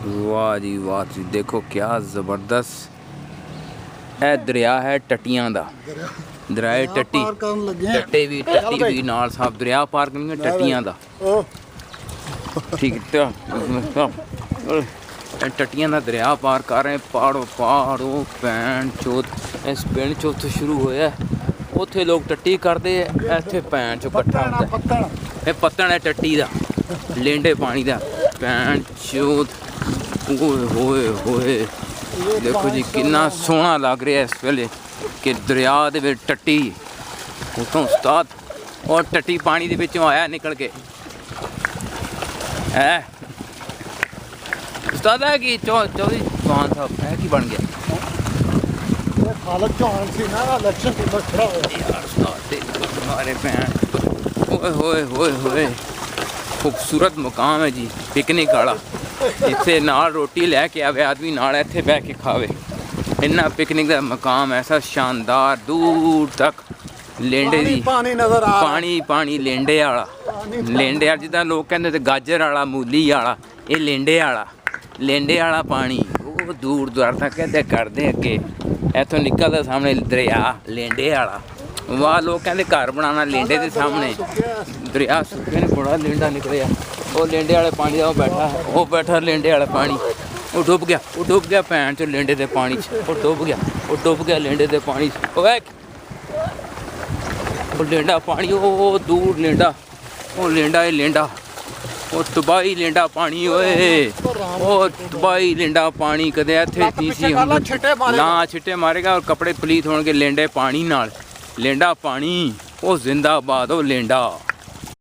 वाह जी वाह जी, देखो क्या ज़बरदस्त है। दरिया है टट्टियां दा, दरिया टट्टी टट्टे भी टट्टी भी नाल साहब दरिया पार करनी टट्टियां दा। ठीक है, टट्टियां दा दरिया पार कर रहे पहाड़ों पहाड़ों भैन चोत। इस पिंड चो उत्थों शुरू होया, उत्थे लोग टट्टी करते, इत्थे भैन चो कट्ठा होंदा। ये पत्तन है टट्टी दा, लेंडे पानी दा भैन चोत। ओए होए होए, देखो जी कितना सोहना लग रहा है इस वेले कि दरिया दे विच टट्टी उतों उस्ताद, और टट्टी पानी दे विचों आया निकल के है उस्ताद। है कि चौधरी चौहान साहब है कि बन गया खालद चौहान सी ना इलेक्शन में खड़ा होया यार उस्ताद तेरी हमारे भैन। ओए होए होए होए, खूबसूरत मुकाम है जी, पिकनिक वाला। इत्थे नाल रोटी लैके आवे आदमी, नाल इत्थे बह के खावे। इन्ना पिकनिक का मकाम ऐसा शानदार, दूर तक लेंडे दी पानी नजर आ पानी पानी लेंडे वाला। लेंडे वाला जिदा लोग कहते गाजर वाला मूली वाला, ये लेंडे वाला पानी। वो दूर दूर तक कहते करते अगे, इतों निकलता सामने दरिया लेंडे वाला। वाह, लोग कहते घर बनाना लेंडे के सामने। दरिया सुखे ने बड़ा लेंडा निकलिया, वो लेंडे वाले पानी का वो बैठा लेंडे वाला पानी। वो डुब गया भैन चो लेंडे के पानी च। वो डुब गया लेंडे के पानी च। वो लेंडा पानी, वो दूर लेंडा, वो लेंडा ही लेंडा, वो तबाही लेंडा पानी। ओए वो तबाही लेंडा पानी, कदे इत्थे नहीं सी ना छिट्टे मारेगा और कपड़े पलीत होणगे लेंडे पानी नाल। लेंडा पानी, वो जिंदाबाद, वो लेंडा।